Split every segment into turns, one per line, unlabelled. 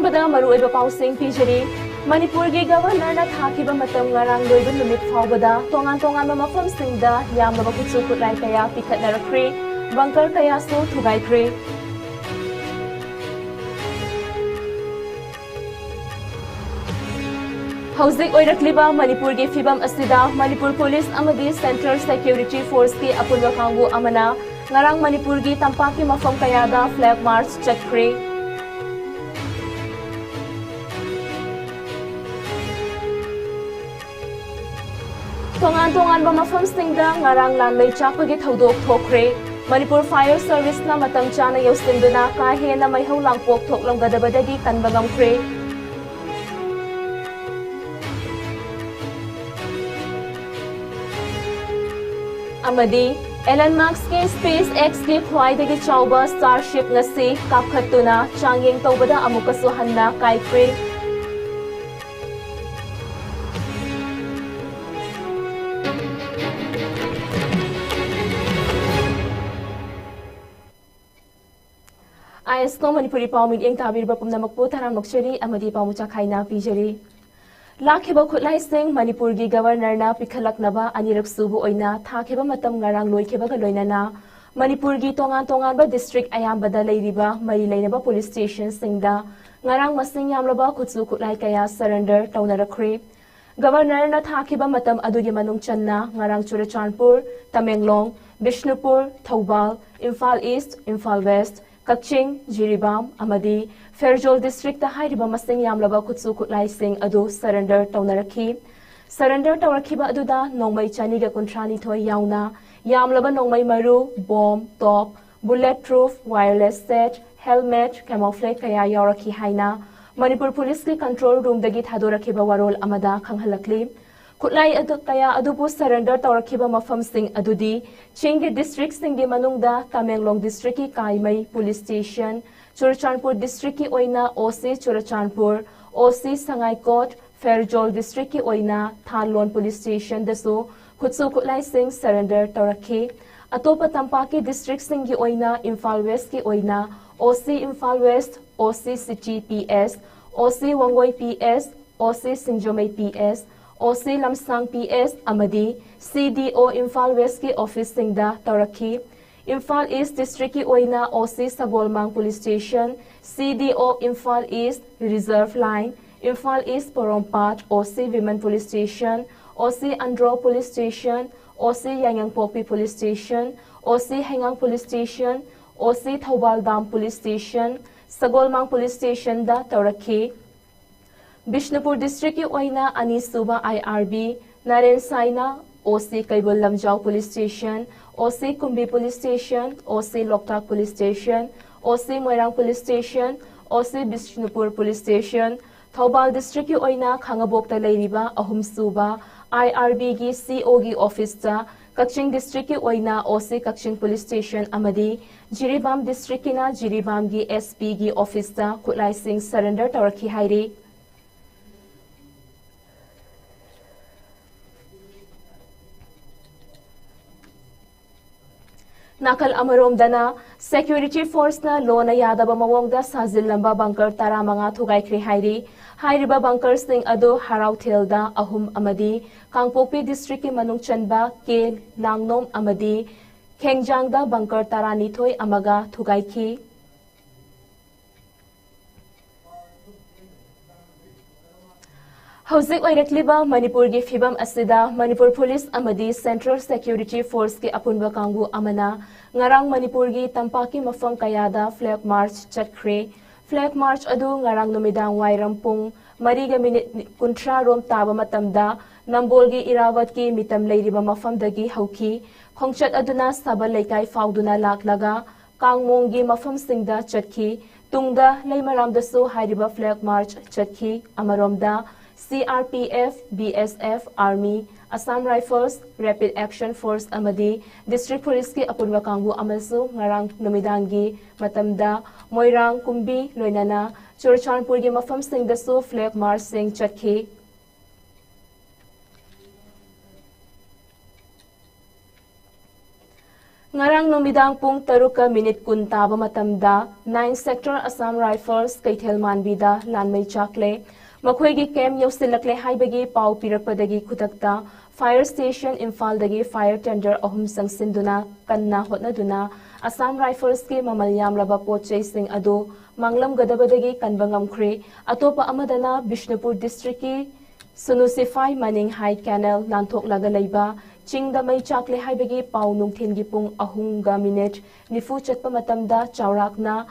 ꯑꯍꯥꯟꯕꯗ ꯃꯔꯨꯑꯣꯏꯕ ꯄꯥꯎꯁꯤꯡ ꯄꯤꯖꯔꯤ ꯃꯅꯤꯄꯨꯔꯒꯤ ꯒꯕꯔꯅꯔꯅ ꯊꯥꯈꯤꯕ ꯃꯇꯝ ꯉꯔꯥꯡ ꯂꯣꯏꯕ ꯅꯨꯃꯤꯠ ꯐꯥꯎꯕꯗ ꯇꯣꯉꯥꯟ-ꯇꯣꯉꯥꯟꯕ ꯃꯐꯝꯁꯤꯡꯗ ꯌꯥꯝꯂꯕ ꯈꯨꯠꯁꯨ ꯈꯨꯠꯂꯥꯏ ꯀꯌꯥ ꯄꯤꯈꯠꯅꯔꯛꯈ꯭ꯔꯦ ꯕꯪꯀꯔ ꯀꯌꯥꯁꯨ ꯊꯨꯒꯥꯏꯈ꯭ꯔꯦ ꯍꯧꯖꯤꯛ ꯑꯣꯏꯔꯛꯂꯤꯕ ꯃꯅꯤꯄꯨꯔꯒꯤ ꯐꯤꯚꯝ ꯑꯁꯤꯗ ꯃꯅꯤꯄꯨꯔ ꯄꯨꯂꯤꯁ ꯑꯃꯗꯤ ꯁꯦꯟꯇ꯭ꯔꯦꯜ ꯁꯦꯀ꯭ꯌꯨꯔꯤꯇꯤ ꯐꯣꯔꯁꯀꯤ ꯑꯄꯨꯟꯕ ꯀꯥꯡꯕꯨ ꯑꯃꯅ ꯉꯔꯥꯡ ꯃꯅꯤꯄꯨꯔꯒꯤ ꯇꯝꯄꯥꯛꯀꯤ ꯃꯐꯝ ꯀꯌꯥꯗ ꯐ꯭ꯂꯦग ꯃꯥꯔꯆ ꯆꯠꯈ꯭ꯔꯦ ꯇꯣꯉꯥꯟ-ꯇꯣꯉꯥꯟꯕ ꯃꯐꯝꯁꯤꯡꯗ ꯉꯔꯥꯡ ꯂꯥꯟꯃꯩ ꯆꯥꯛꯄꯒꯤ ꯊꯧꯗꯣꯛ ꯊꯣꯛꯈ꯭ꯔꯦ ꯃꯅꯤꯄꯨꯔ ꯐꯥꯌꯔ ꯁꯔꯚꯤꯁꯅ ꯃꯇꯝ ꯆꯥꯅ ꯌꯧꯁꯤꯟꯗꯨꯅ ꯀꯥ ꯍꯦꯟꯅ ꯃꯩꯍꯧ ꯂꯥꯡꯄꯣꯛ ꯊꯣꯛꯂꯝꯒꯗꯕꯗꯒꯤ ꯀꯟꯕ ꯉꯝꯈ꯭ꯔꯦ ꯑꯃꯗꯤ ꯑꯦꯂꯟ ꯃꯥꯛꯁꯀꯤ ꯁ꯭ꯄꯦꯁ ꯑꯦꯛꯁꯀꯤ ꯈ꯭ꯋꯥꯏꯗꯒꯤ ꯆꯥꯎꯕ ꯁ꯭ꯇꯥꯔꯁꯤꯞ ꯉꯁꯤ ꯀꯥꯞꯈꯠꯇꯨꯅ ꯆꯥꯡꯌꯦꯡ ꯇꯧꯕꯗ ꯑꯃꯨꯛꯀꯁꯨ ꯍꯟꯅ ꯀꯥꯏꯈ꯭ꯔꯦ ISCOM Manipuri Pau Midyeng Tabirba Pumnamakpu Tarang Nokcheri Amadi Pamucha Khaina Pijari Lakhiba Khutlaising Manipurgi Governor Pikhalaknaba Anirak Subu Oina Thakiba Matam Ngarang Loikhiba Loinana Manipurgi Tongan ba District Ayambada Leiriba Mari Lainaba Police Station Singda Ngarang Masing Yamlaba Kutsu Kutlai Kaya Surrender Taunarakre Governor na Thakiba Matam Adugi Manung Channa Ngarang Churachandpur Tamenglong Bishnupur Thoubal Imphal East Imphal West Kaching, Jiribam, Amadi, Fairjol District the Hairiba Masing Yamlaba Kutsu Kutlai Sing Adu Surrender Taunaraki. Surrender Taurakiba Aduda, Nongmai Chaniga Kuntrani Toy Yauna, Yamlaba Nongmai Maru, bomb, top, bulletproof, wireless set, helmet, camouflage Kaya Yauraki Haina, Manipur Police Control Room the Git Hadorakiba Warol Amada Kanghalakli. Kutlai Kaya Adupu surrender Taurakiba Mafam Sing Adudi, Chingi District Singi Manungda, Tamenglong District Kaimai Police Station, Churachandpur District Oina, OC Churachandpur, OC Sangai Court, Fairjol District Oina, Thalon Police Station, Daso, Kutsu Kutlai Sing surrender Tauraki, Atopa Tampaki District Singi Oina, Imphal West Ki Oina, OC Imphal West, OC City PS, OC Wangoi PS, OC Sinjomai PS, OC Lamsang PS Amadi CDO Imphal West ki office singda Tauraki Imphal East District ki Oina OC Sagolmang Police Station CDO Imphal East Reserve Line Imphal East Porompat OC Women Police Station OC Andro Police Station OC Yangang Popi Police Station OC Hengang Police Station OC Thoubal Dam Police Station Sagolmang Police Station da Tauraki Bishnupur District ki Oina Anisuba IRB, Naren Saina, OC Kaibul Lamjau Police Station, OC Kumbi Police Station, OC Loktak Police Station, OC Moirang Police Station, OC Bishnupur Police Station, Thoubal District ki Oina Khangabokta Leiriba Ahum Suba, IRB gi CO gi Office ta, Kaching District ki Oina OC Kaching Police Station Amadi, Jiribam District ki na Jiribam gi SP gi Office ta, Kutlai Sing surrender Tauraki Hairi. Nakal Amarom Dana, Security Force na Lona Yadaba Mawongda Sazil Lamba Bunker Taramanga Tugay Krihairi, Hairiba Bunker Sing Ado Harau Tilda Ahum Amadi, Kangpopi District Manung Chanba, Ke Langnom Amadi, Kengjangda Bunker Taranitoy Amaga Tugay Ki. Houzik Oirekliba Manipur gi Fibam Asida, Manipur Police Amadi Central Security Force ki Apunba Kangu Amana, Ngarang Manipur gi Tampaki Mafam Kayada Flag March Chatkre, Flag March Adu Ngarang Numidang Wairampung, Mariga Minute Kuntra Rom Taba Matamda, Nambolgi Irawat ki Mitam Leiriba Mafam Dagi Hauki, Kongchat Aduna Saba Laikai Fauduna Laklaga, Kangmongi Mafam Singda Chatki, Tungda Leimaram Dasu Hairiba Flag March Chatki, Amaromda, CRPF, BSF, Army, Assam Rifles, Rapid Action Force Amadi, District Police ki Apunwa Kangbu Amasu, Ngarang Numidangi, Matamda, Moirang, Kumbi, Loinana, Churachandpur gi Mafam Sing Dasu, Flag March Sing Chatki. Ngarang numidang pung 3:10 taba matamda 9 Sector Assam Rifles Kaithel Manbida Lanmei Chakle Makhoigi Camp Yosilakle Haibagi Pau Pirakpadagi Kutakta Fire Station Imphaldagi Fire Tender Ahum Sangsinduna Kanna Hotnaduna Assam Rifles ki mamal yamlaba pochai sing ado Manglam Gadabadagi Kanbangamkhre Atopa Amadana Bishnupur District ki Sunusify Maning High Canal Lanthok Lagalaiba Chingda Mai Chakle Haibagi Pau Nungthengi Pung Ahunga Minute Nifu Chatpa Matamda Chaurakna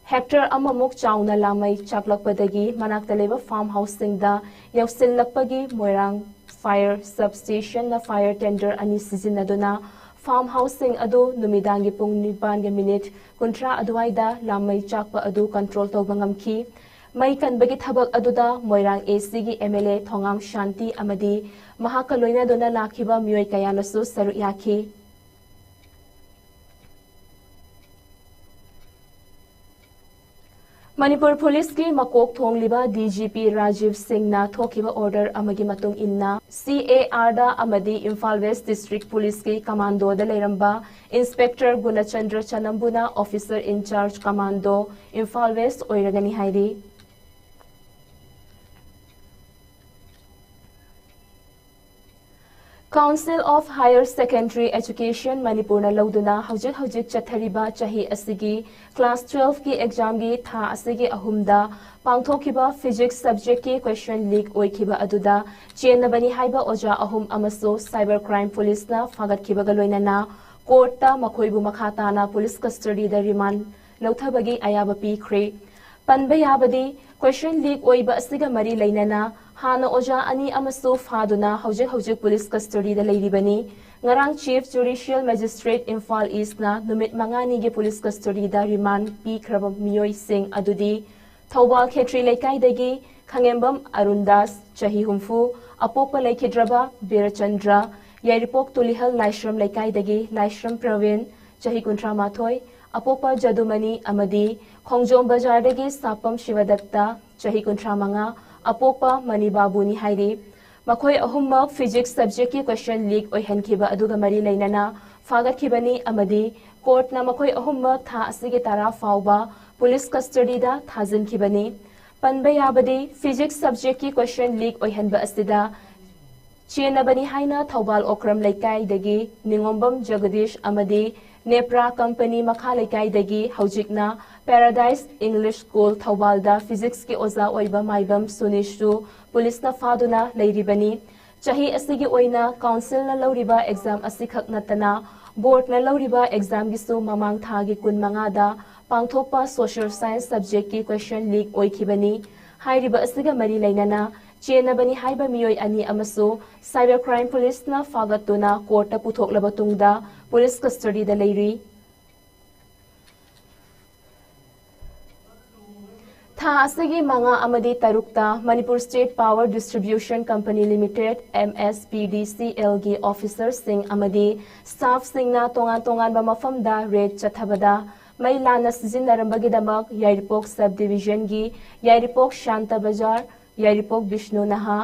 Hector Amamuk Chauna Lamai Chaklakpadagi Manaktaleva Farmhouse Singda Yausil Lakpagi Moirang Fire Substation na Fire Tender Ani Sizinaduna Farmhouse Sing Ado Numidangi Pung Nibanga Minute Kuntra Adwaida Lamai Chakpa Ado Control Taubangamki Mai Kanbagi Thabak Aduda Moirang AC gi MLA Thongam Shanti Amadi Mahakaloina Dona Lakiba Myoy Kayanasu Saru Yaki Manipur Police ki Makok Thongliba DGP Rajiv Singh na thokiba order amagi matung inna CAR da amadi Imphal West District Police ki Commando da leiramba Inspector Gunachandra Chanambuna Officer in Charge Commando Imphal West oiragani hairi Council of Higher Secondary Education Manipur na lauduna hawjik chathariba chahi asigi class 12 ki exam gi tha asigi ahumda pangthokiba physics subject ki question leak oikiba aduda chenabani haiba oja ahum amaso cyber crime police na fagatkiba galoinana court ta makhoibu makhata na police custody da remand lauthabagi ayaba pikre panba yabadi question leak oiba asiga mari leinana Hana Oja Ani Amaso Faduna hawjik police custody da leiribani ngarang Chief Judicial Magistrate Imphal East na numit mangani gi police custody da remand pi khraba miyoi sing adudi Thawbal Khetri Laikai dagi Khangembam Arundas chahi humfu apokpa laikhidraba Birachandra Yairipok Tulihal Laishram Laikai dagi Laishram Pravin chahi kuntra mathoi apokpa Jadumani Amadi Khongjom Bazar dagi Sapam Shivadatta chahi kuntra manga Apokpa Mani Babuni Hairi Makhoi Ahummak Physics subject ki question leak oihankhiba aduga mari leinana fagatkibani amadi court na makhoi ahummak tha asigi tara fauba police custody da thajinkibani panba yabadi physics subject ki question leak oihanba asida chenabani haina Thawbal Okram Laikai dagi Ningombam Jagadish amadi Nepra Company Makha Laikai dagi haujikna Paradise English School Thawbal da physics ki oza oiba maibam Sunishu police na faduna leiribani chahi asigi oina council na lauriba exam asikhak natana board na lauriba exam gisu mamang thagi kun manga da pangthokpa social science subject ki question leak oikhibani hairiba asiga mari leinana chenabani haiba miyoi ani amaso cyber crime police na fagatuna court ta puthoklaba tungda police custody da leiri Tha asigi manga amadi tarukta Manipur State Power Distribution Company Limited MSPDCL gi officers sing amadi staff sing na tongan ba mafam da raid chathabada mai lana sizinarambagi damak Yairipok subdivision gi Yairipok Shanta Bazar Yairipok Bishnu Naha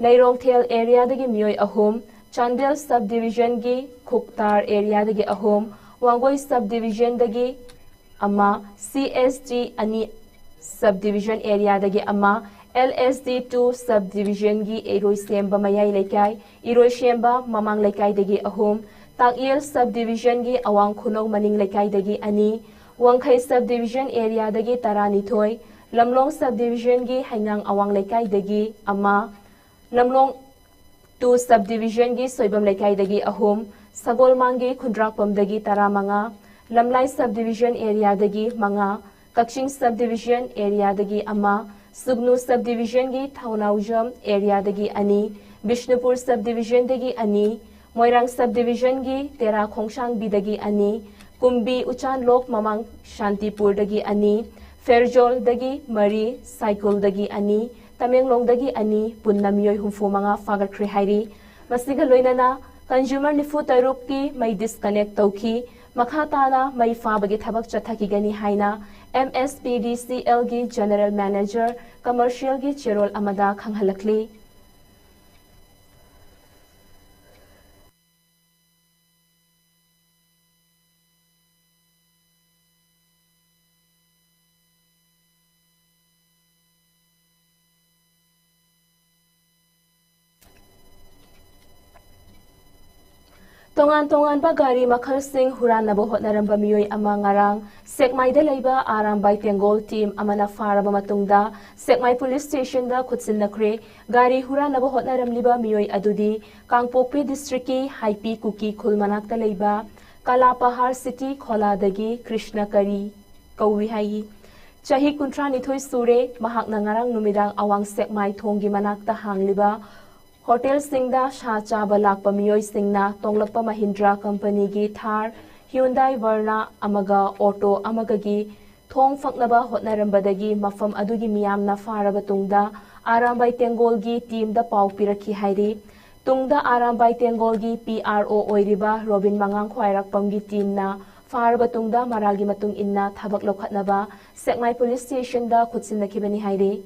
Lairongthel area dagi miyoi ahum Chandel subdivision gi Khuktar area dagi ahum Wangoi subdivision dagi ama CSG ani subdivision area dagi ama LSD2 subdivision gi Eroi Semba Mayai Laikai Eroi Shemba Mamang Laikai dagi ahum Takyel subdivision gi Awang Khunong Maning Laikai dagi ani Wangkhai subdivision area dagi Tarani Thoi Lamlong subdivision gi Haingang Awang Laikai dagi ama Lamlong 2 subdivision gi Soibam Laikai dagi ahum Sagolmang gi Khundrakpam dagi Taramanga Lamlai subdivision area dagi manga Kakshing subdivision area dagi ama Sugnu subdivision gi Thaunaujam area dagi ani Bishnupur subdivision dagi ani Moirang subdivision gi Tera Khongshang bidagi ani Kumbi Uchan Lok Mamang Shantipur dagi ani Ferjol dagi Mari Cycle dagi ani Tamenglong dagi ani Punnamyoy humfu mga fagatkri hairi Masiga loinana consumer nifu taruk ki may disconnect tawki makhatana may fabagi thabak chathaki gani haina MSPDCL gi General Manager Commercial gi Chirol Amada khanghalakli Tongan ba gari makhal sing huran na bohot na ramba miyoy ama ngarang Sekmay da layba Arambay Tengol team amana faraba matungda Sekmay Police Station da kutsin na kre gari huran na bohot na ramliba miyoy adudi Kangpokpi District ki Haipi Kuki Kulmanak da layba Kalapahar City Kholadagi Krishna Kari Kawi Hayi Chahi Kuntra Nithoy Sure mahak na ngarang numidang awang Sekmay Thonggi Manak da hangliba Hotel Singda Shacha Balak Pamiyoy Singna Tonglakpa Mahindra Company gi Thar Hyundai Verna Amaga Auto Amagagi Thong Faknaba Hotnarambadagi Mafam Adugi Miyamna Faraba Tungda Arambay Tengol gi team da Pau Piraki Hairi Tungda Arambay Tengol gi PRO Oiriba Robin Mangang Khwairakpam gi team na Faraba Tungda Maragi Matung Inna Thabak Lokhatnaba Sekmay Police Station da Khutsin Nakibani Hairi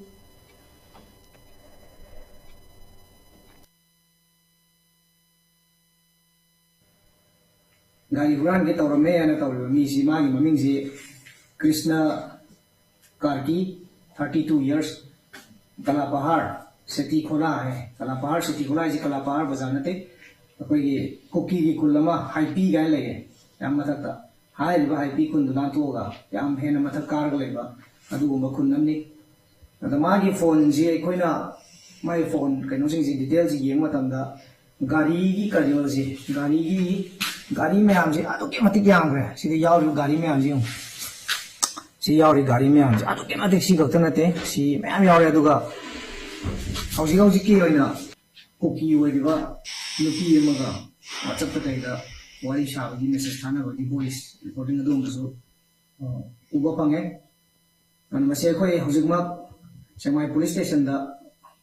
Gari huran ke taurame ana taurame misi magi mamingsi Krishna Karki 32 years Kalapahar City Khola hai Kalapahar City Khola ji Kalapahar bazar nate koi gi koki gi kulama Haipi gai lege yam mathakta hai liba Haipi kun duna to ga yam hena mathak kar ga leba adu gumba kun namni ada magi phone ji koina mai phone kaino sing ji details ji yeng matamda gari gi kariol ji gari में हम जी आदो के मत क्या हम गए सीधे यार गाड़ी में हम जी हूँ सी यार गाड़ी में हम जी आदो के मत सी गलत ना थे सी मैं हम यार यादों का हाउसी की वही ना कुकी वही दिवा लुकी ये मगा WhatsApp पे कहीं का वाली शादी की मैसेज था ना वाली वॉइस रिकॉर्डिंग तो उनको सो उबा पंगे अन मसे कोई हाउसी में सेमाई पुलिस स्टेशन दा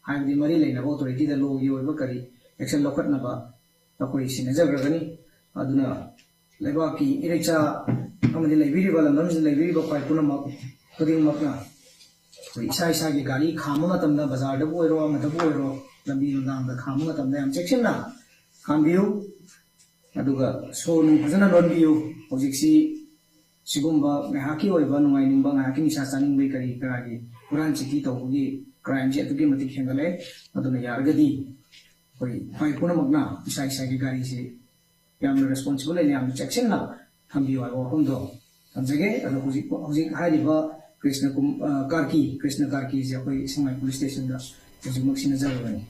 हाई दी मरी लेना वो ऑथोरिटी दा लोग ये वही बकरी एक्शन लोकट ना बा तो कोई सिनेजर रगनी aduna lebaki irecha amadi leibiri bala namji leibiri ba pai punama koding makna so isa gi gari khama matamda bazar da boiro amada boiro lambi nang da khama matamda am section na khambiu aduga so nu phajana lonbiu hojiksi sigumba ngahaki oiba nungai ningba ngahaki ni sa chaning bai kari karagi puran chiti tawgi crime je atugi mati khengale aduna yargadi koi pai punamakna isa gi gari se yang responsible ini yang section na kami wae hondo tamjege ado hujik hariba Krishna Karki je koi Semai police station da hujik maksina jarabani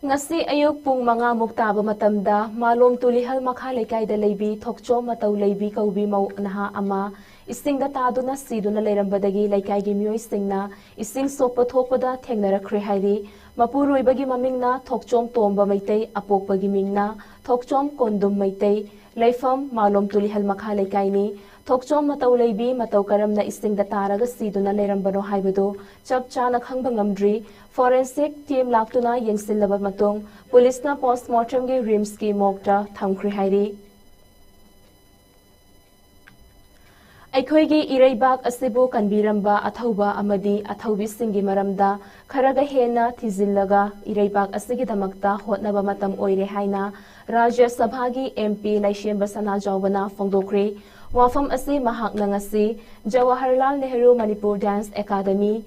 Ngasi ayuk pung mga muktaba matamda malom tulihal makha lekai da leibi thokcho matau leibi kaubi mau naha ama ising da taduna siduna leirambadagi lekai gi myoi singna ising sopa thopada thengnara khre hairi Mapuroi bagi mamingna thokchom tomba maitei apok bagi mingna thokchom kondum maitei leifam malom tulihal makha lekai ni thokchom matau leibi matau karamna ising da taraga siduna leirambano haibado chap chana khangba ngamdri forensic team laktuna yengsinlaba matung police na postmortem gi rims ki mokta thamkhri hairi Aikhoigi Iraibak asibu kanbiramba athauba amadi athaubi singi maramda kharaga hena thizillaga Iraibak asigi damakta hotnaba matam oire haina Rajya Sabha gi MP Laishemba Sana Jawbana fongdokre wafam asi mahak nangasi Jawaharlal Nehru Manipur Dance Academy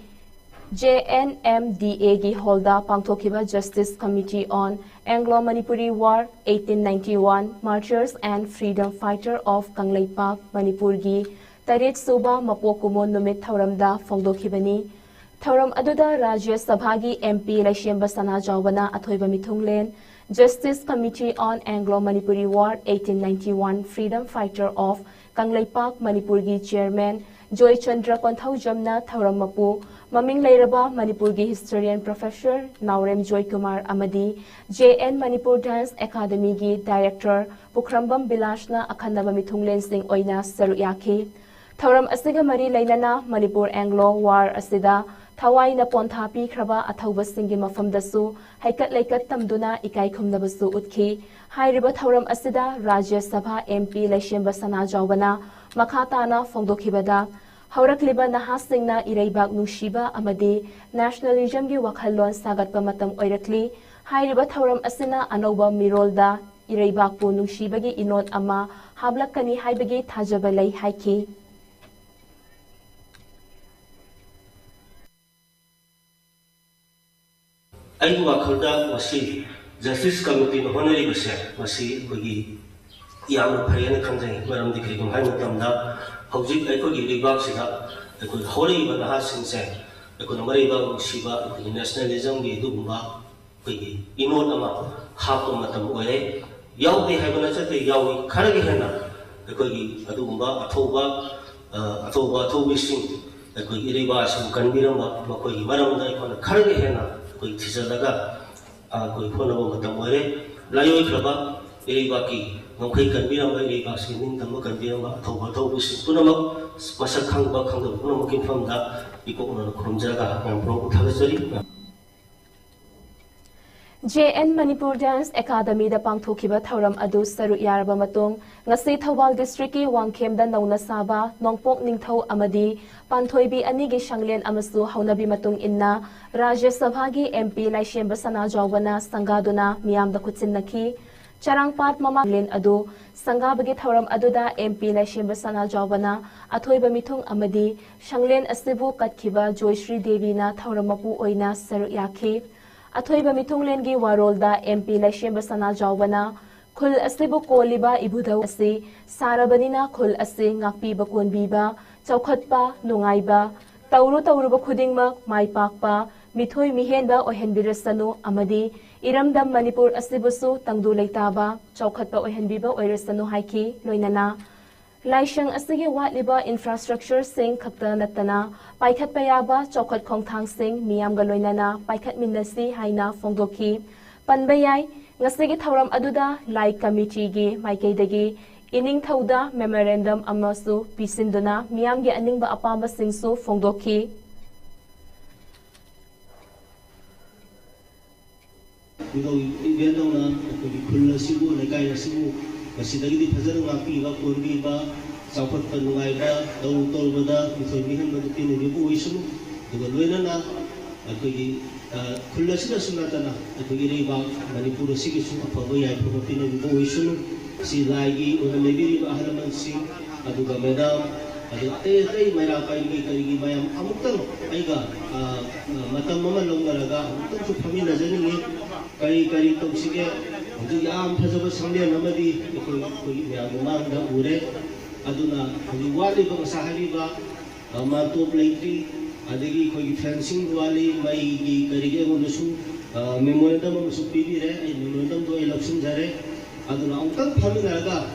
JNMDA gi holda pangthokiba Justice Committee on Anglo-Manipuri War 1891 Martyrs and Freedom Fighter of Kangleipak Manipur gi Tarit Suba Mapokumon Numit Thauramda Fongdokhibani Thauram Aduda Rajya Sabhagi MP Laishemba Sana Jawbana Athoiba Mithunglen Justice Committee on Anglo-Manipuri War 1891 Freedom Fighter of Kangleipak Manipurgi Chairman Joy Chandra Konthau Jamna Thauram Mapu Maming Lairaba Manipurgi Historian Professor Naurem Joy Kumar Amadi JN Manipur Dance Academy gi Director Pukrambam Bilashna Akhandaba Mithunglen Singh Oina Saruyaki Thauram asiga mari lainana Manipur Anglo War asida thawai na pontha pi khraba athauba singi mafam dasu haikat laikat tamduna ikai khumnabasu utkhi hairiba thauram asida Rajya Sabha MP Laishemba Sana Jawbana makhatana fongdokhibada haurakliba naha singna Iraibak nungshiba amadi nationalism gi wakhalon sagatpa matam oirakli hairiba thauram asina anoba mirolda Iraibak pu nungshibagi inot ama hablakani haibagi thajaba lai haiki
Ayu wakalda wasi Justice Committee no honori base masi kogi yang phayana khanjai maram dikri gum hai matamda hojik aikogi libak sida aiko hori ban ha singse aiko namari ba siba aiko nationalism gi dugumba kogi inod ama hapo matam oye yaudi haibana chate yawi kharagi hena aikogi adugumba athoba sing aikogi liba sim kanbiramba makogi maramda aiko kharagi hena koi thijalaga कोई phone अब मतलब मोरे लायोई खरबा एरिबा की नौखै कन्बीरम एरिबा sinning तम कन्बीरम अथौ बिस पुनमक मसक खांगबा खांगब पुनमक किफमदा इकोन खुमजागा pro उठागसरी
JN Manipur Dance Academy da pangthokiba thauram adu saru yaraba matung ngasi Thawal District ki Wangkhem da nauna saba nongpok ningthau amadi panthoibi ani gi shanglen amasu haunabi matung inna Rajya Sabha gi MP Laishemba Sana Jawbana sangaduna miyam da khutsin nakhi charangpat mama len adu sangabagi thauram adu da MP Laishemba Sana Jawbana athoiba mithung amadi shanglen asibu katkhiba Joyshri Devi na thauram mapu oina saru yakhi Athoiba mitunglen gi warolda MP Laishemba Sana Jawbana khul asibu koliba ibudau asi sarabanina khul asi ngakpi bakon biba chaukhatpa nungaiba tawru ba khudingmak maipakpa mithoi mihenba ohenbirasanu amadi iramdam Manipur asibusu tangdu leitaba chaukhatpa ohenbiba oirasanu haiki loinana Laishang asigi watliba infrastructure sing khakta natana paikhat payaba chokhat khongthang sing miyam galoinana paikhat minnasi haina fongdoki panbayai ngasigi thauram aduda lai committee gi maikeidagi ining thauda memorandum amasu pisinduna miyam gi aningba apamba singsu fongdoki
Masidagi fazal ngapi ba korbi ba sapat panungai ba tol bada misal mihan ba tin ni bu isu duga loina na akogi kullasi sunata na akogi ri ba Manipur sigi su apa ba ya ko tin ni bu isu si lagi ona lebiri ba halaman si aduga madam adu te mera kai ni karigi mayam amuktan aiga matam mama longaraga amuktan su phami nazari ni kari to sige Jadi am fazaba samlia namadi ko ya gumang da ure aduna ko wali ko sahari ba ma to plaitri adegi ko fencing wali mai gi karige mo nusu memorandum mo su pili re ai memorandum do election jare aduna angkang phami naga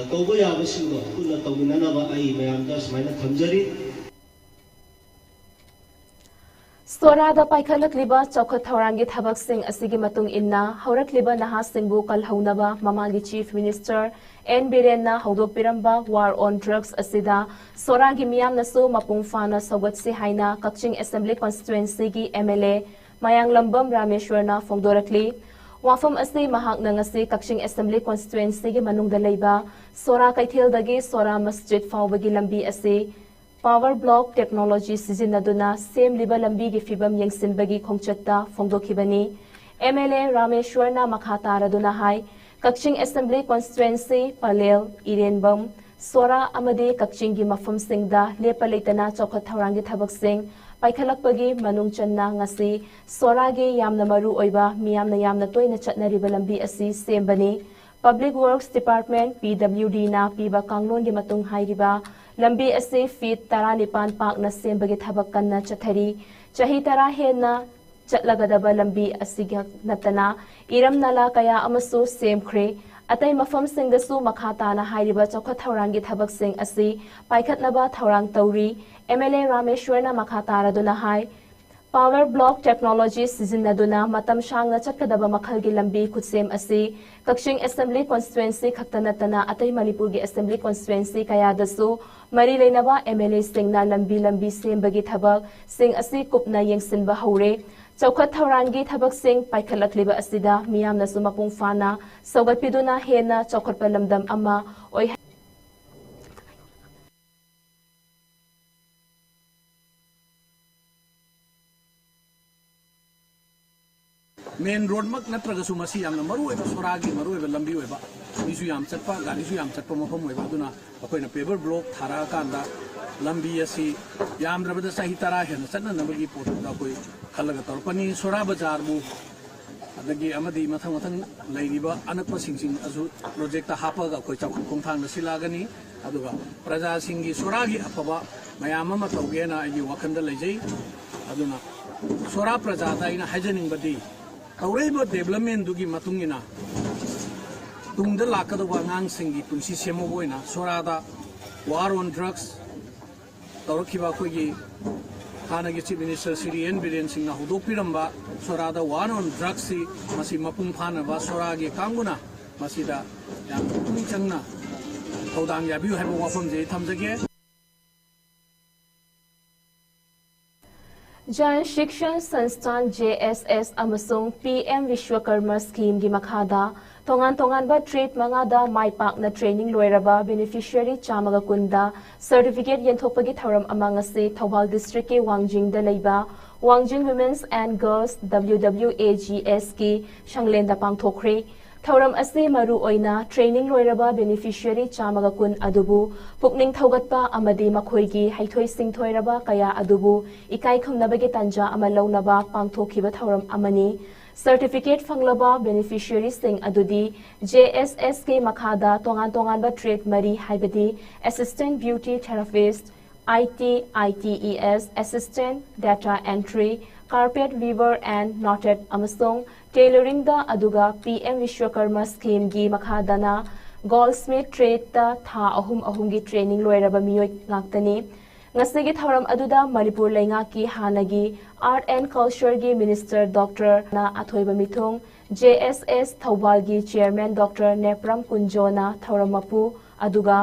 ko go ya basu go kunna to minana ba ai mayam da smaina thamjari
Sorada paikhalak liba chokhat thaurangi thabak sing asigi matung inna haurak liba naha singbu kal haunaba mamagi Chief Minister N Birenna hodok piramba war on drugs asida sorangi miyam nasu mapung fana sawat si haina Kakching Assembly Constituency gi MLA Mayang Lambam Rameshwarna fongdorakli wafam asi mahak na ngasi Kakching Assembly Constituency gi manungda leiba sora kaithil dagi sora masjid fawbagi lambi asi Power Block Technology sizinaduna same liba lambi gi fibam yengsinbagi khongchatta fongdokhibani MLA Rameshwarna makhataraduna hai Kakching Assembly Constituency Palel Irenbam Sora amade Kakching gi mafam singda lepalaitana chokhat thaurangi thabak sing paikhalakpagi manung channa ngasi Sora gi yamna maru oiba miyamna toina chatnariba lambi asi sembani Public Works Department PWD na piba kanglon gi matung hairiba lambi ase feet taranipan pak na sembagi thabak kanna chathari chahi tara hena chatlagadaba lambi asiga natana iram nala kaya amasu semkhre atai mafam singdasu makhata na hairiba chokha thaurangi thabak sing asi paikhatnaba thaurang tauri MLA Rameshwarna makhata raduna hai Power Block Technology sizinaduna matam shangna chatkadaba makhalgi lambi kutsem asi Kakching Assembly Constituency khaktanatana atai Manipur gi Assembly Constituency kayadasu mari leinaba MLA singna lambi sembagi thabak sing asi kupna yengsinba haure chokhat thaurangi thabak sing paikhalakliba asida miyamna sumapung fana sawgatpiduna hena chokhat palamdam ama oi
Main road mak natraga sumasi yang maru eba soragi maru eba lambi eba isu yam chatpa gari su yam chatpa mafam eba duna akoina paper block thara kanda lambi asi yam drabada sahi tara hen sanna nabagi pot da koi khalaga torpani sora bazar bu adagi amadi mathang lairiba anakpa singsing asu project ta hapaga koi chak khongthang na silagani aduga praja singi soragi apaba mayam ama tawgena agi wakhanda lejai aduna sora praja ta ina hajaning badi tawreiba development dugi matungina tungda lakada wangang singi punsi semo boina sorada war on drugs tawrakiba koigi Hanagi Chief Minister Siri N. Biren Singh na hudokpiramba sorada war on drugs si masi mapung phanaba soragi kanguna masida yam pung changna thodang yabiu haiba wafam je thamjage
Jan Shikshan Sanstan JSS amasung PM Vishwakarma scheme gi makhada tongan ba trade mangada mai pak na training loiraba beneficiary chamaga kunda certificate yenthokpagi thoram amang ase Thobal district ke Wangjing da leiba Wangjing Women's and Girls WWAGS ki Shanglenda pangthokre thoram ase maru oina training loiraba beneficiary chamaga kun adubu pukning thogatpa amadi makhoi gi haithoi singthoiraba kaya adubu ikai khomnabagi tanja amalaunaba pangthokhiba thoram amani Certificate fanglaba beneficiary sing adudi JSS ke makhada tongan ba trade mari haibadi assistant beauty therapist ITES assistant data entry carpet weaver and knotted amasong tailoring da aduga PM Vishwakarma scheme gi makhadana goldsmith trade ta tha ahum gi training loiraba miyoi ngaktani ngasigi thoram aduda Manipur lenga ki hanagi art and culture gi minister Dr. na athoiba mithong JSS Thobal gi chairman Dr. Nepram Kunjona thoramapu aduga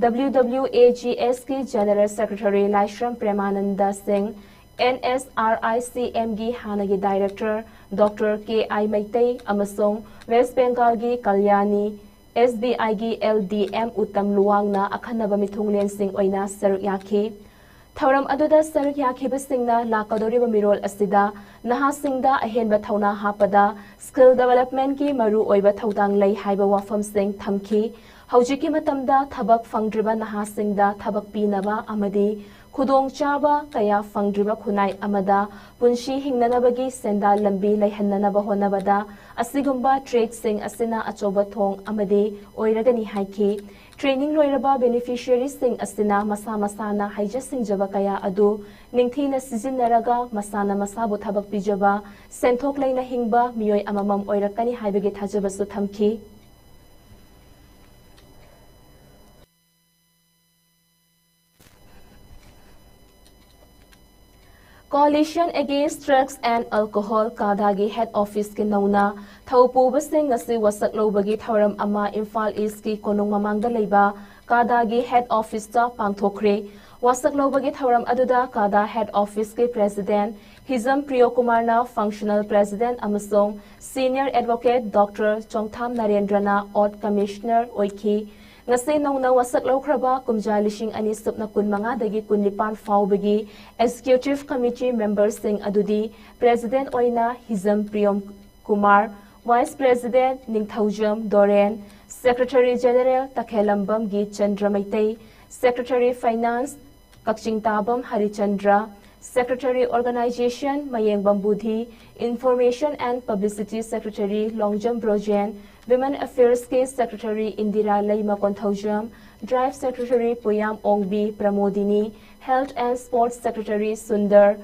WWAGS ki general secretary Laishram Premananda Singh NSRICM gi hanagi director Dr. KI Maitei amasong West Bengal gi Kalyani SBI gi LDM Uttam Luwangna akhanaba mithong lensing oina saruk yakhi Thoram aduda saruk yakhiba singna lakadoriba mirol asida naha singda ahenba thauna hapada skill development ki maru oiba thodang lei haiba wafam sing thamki haujiki matamda thabak fangdriba naha singda thabak pinaba amadi khudong chaba kaya fangdriba khunai amada punshi hingnanabagi senda lambi leihannanaba honabada asigumba trade sing asina achoba thong amadi oiragani haiki training loiraba beneficiary sing asina masana haija singjaba kaya adu ningthina sijinnaraga masana masabu thabak pijaba senthok leina hingba miyoi amamam oirakani haibege thajabasu thamki Coalition Against Drugs and Alcohol Kadagi Head Office ki nauna thaupu basing ngasi wasak lobagi thoram ama Imphal East ki konong mamangda leiba Kadagi Head Office ta pangthokre wasak lobagi thoram aduda Kada Head Office ki President Hizam Priyokumar na Functional President amasong Senior Advocate Dr. Chongtham Narendrana Odd Commissioner Oiki ngasi nauna wasak lokraba kumja lishing ani supna kun manga dagi kun lipan faubagi Executive Committee members sing adudi President oina Hizam Priyom Kumar Vice President Ningthaujam Doren Secretary General Takhelambam Gi Chandra Maitei Secretary Finance Kakching Tabam Harichandra Secretary Organization Mayeng Bambudhi Information and Publicity Secretary Longjam Brojen Women Affairs Case Secretary Indira Laima Konthaujam Drive Secretary Puyam Ongbi Pramodini Health and Sports Secretary Sundar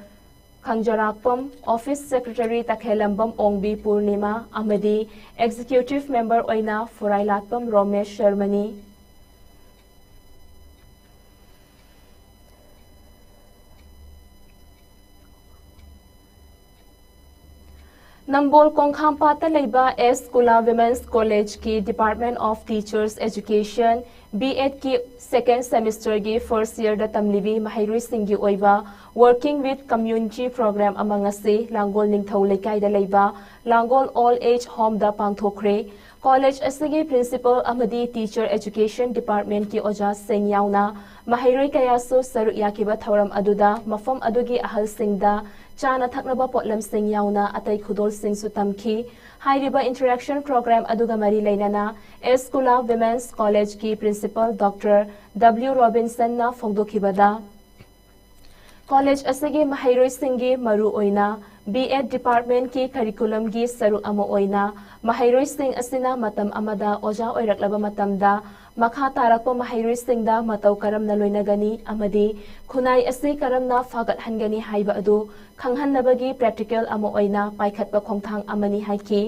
Khangjarakpam Office Secretary Takhelambam Ongbi Purnima Amadi Executive Member Oina Furailatpam Romesh Sharmani Nambol Kongkhampata Leiba S. Kula Women's College ki Department of Teachers Education B.Ed ki second semester ki first year da tamlibi mahairui singi oiba working with community program among ase Langol Ningthau Lekai da Leiba Langol All Age Home da Pangthokre College asigi Principal Amadi Teacher Education Department ki Oja Singh Yauna mahairui kayaso saru yakiba thauram aduda mafam adugi ahal singda Chana Thaknaba Potlam Singh Yauna Atay Khudol Singh Sutamki Hairiba Interaction Program Aduga Mari Lainana S. Kula Women's College ki Principal Dr. W. Robinson na Fongdokibada College asigi Mahairoi Singhi Maru Oina B.Ed Department ki curriculum gi saruk ama oina mahairoi sing asina matam amada oja oiraklaba matamda makha tarakpa mahairoi singda matau karamna loinagani amadi khunai asi karamna fagat hangani haiba adu khanghanabagi practical ama oina paikhatpa khongthang amani haiki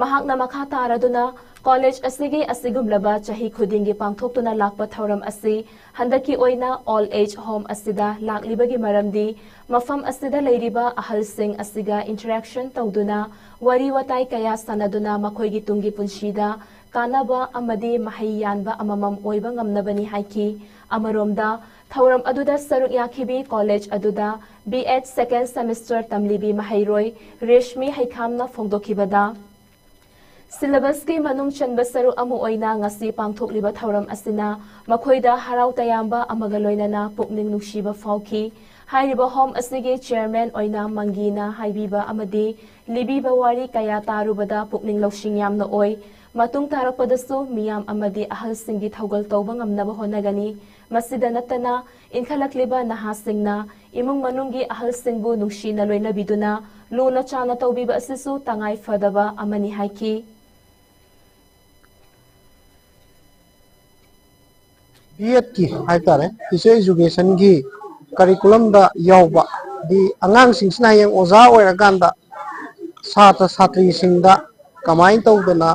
mahakna makha taraduna college asigi asigumlaba chahi khudingi pangthoktuna lakpa thauram asi handaki oina all age home asida laklibagi maramdi mafam asida leiriba ahal sing asiga interaction tawduna wari watai kaya sanaduna makhoigi tungi punshida kanaba amadi mahayanba amamam oiba ngamnabani haiki amaromda thauram aduda saruk yakhibi college aduda B.Ed second semester tamlibi mahairoi reshmi haikhamna phongdokhibada syllabus ki manung chanba saru amu oina ngasi pangthokliba thauram asina makhoida harau tayamba amaga loinana pukning nungsiba fauki hairiba home asigi chairman oina mangina haibiba amadi libiba wari kaya tarubada pukning lawsing yamna oi matung tarakpadasu miyam amadi ahal singi thaugal tawba ngamnaba honagani masida natana inkhalakliba nahasingna imung manunggi ahal singbu nungsina loina biduna luna chana tawbiba asisu tangai fadaba amani haiki
B.Ed ki haitare teacher education ki curriculum da yauba di angang singsna yang oza oiraganda satra satri singda kamain tawdana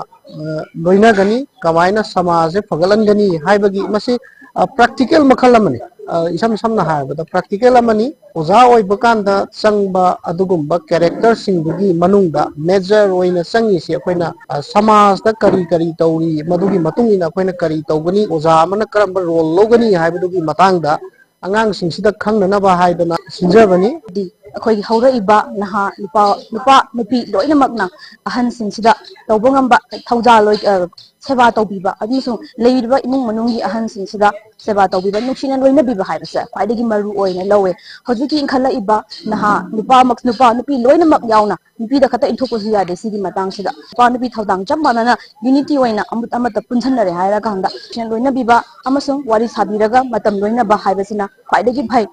loina gani kamaina samaje phagalan gani haibagi masi practical makhal amani isam samna haibada practical amani oza oibakanda changba adugumba character singbugi manungda major oina changi se akoina samaj da kari kari tawri madugi matungina akoina kari tawgani oza amana karamba role logani haibadugi matangda angang singsida khangnaba haidana sinjabani
di akhoi hauraiba naha nupa nupi loinamakna ahan singsida tawba ngamba thauja loi seba tawbiba adisung leiriba imung manunggi ahan singsida seba tawbiba nuksina loina biba haibase khwaidagi maru oina lawe hojiki inkhala iba naha nupa nupi loinamak yauna nupi da khata inthokosu yade sigi matang sida pa nupi thaudang jammanana unity oina amut amata punsanare haira ganda sin loina biba amasung wari sabiraga matam loina ba haibasina khwaidagi bhai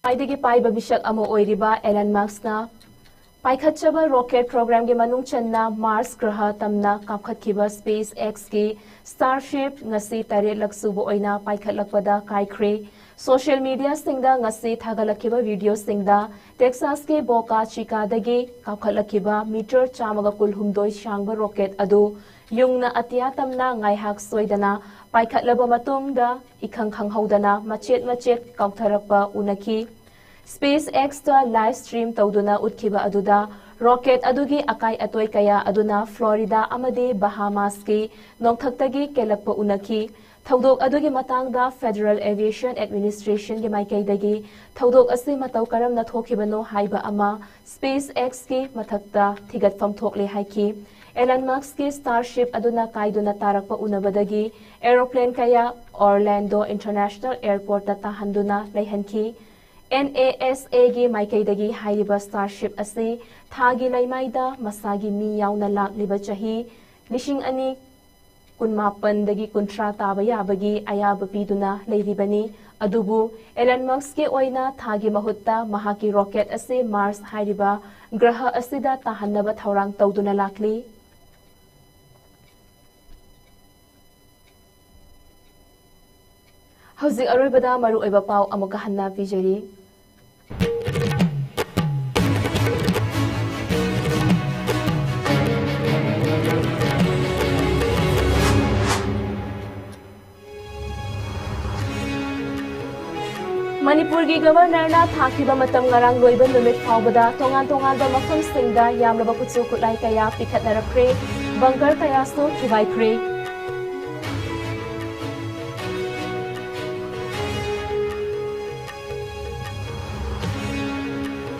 Aidigi paiba bishak amo oiriba Elon Musk na paikhatchaba rocket program ge manung channa Mars graha tamna kapkhatkiba SpaceX ki Starship ngasi tare laksubo oina paikhatlakpada kaikre social media singda ngasi thagalakiba video singda Texas ke Boca Chica dagi kapkhatlakiba meter chamaga kulhumdoi shangba rocket adu yungna atia tamna ngaihak soidana paikhatlaba matungda ikhang khanghaudana machet kautharapa unaki SpaceX ta live stream tawduna utkiba aduda rocket adugi akai atoi kaya aduna Florida amadi Bahamas ki nongthaktagi kelakpa unaki thaudok adugi matangda Federal Aviation Administration gi maikaidagi thaudok ase matau karamna thokibano haiba ama SpaceX ki mathakta thigatfam thokle haiki Elon Musk ki Starship aduna kaiduna tarakpa unabadagi aeroplane kaya Orlando International Airport ta tahanduna leihanki NASA gi maikaidagi hairiba Starship ase thagi laimaida masagi mi yauna lakliba chahi lishing ani kunmapan dagi kuntra taba yabagi ayaba piduna leiribani adubu Elon Musk ke oina thagi mahutta mahaki rocket ase Mars hairiba graha asida tahannaba thaurang tawduna lakli Hauzik aroibada maru oiba pau amuka hanna pijari Manipur gi governor na thakiba matam ngarang loiba numit faubada tongan ba mafam singda yamlaba kutsu kutlai kaya pikhatnarakre bunker kaya so thubaikre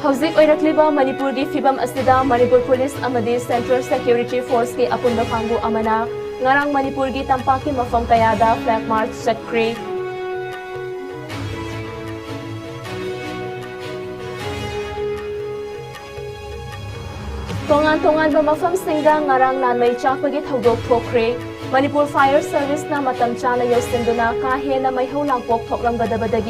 Hauzik oirakliba Manipur gi fibam asida Manipur Police amadi Central Security Force ki apunba pangbu amana ngarang Manipur gi tampaki mafam kayada flag march chatkre Tongan ba mafam singda ngarang lanmai chakpagi thaudok thokre Manipur Fire Service na matam chana yosinduna kahena maihau langpok thokramgadabadagi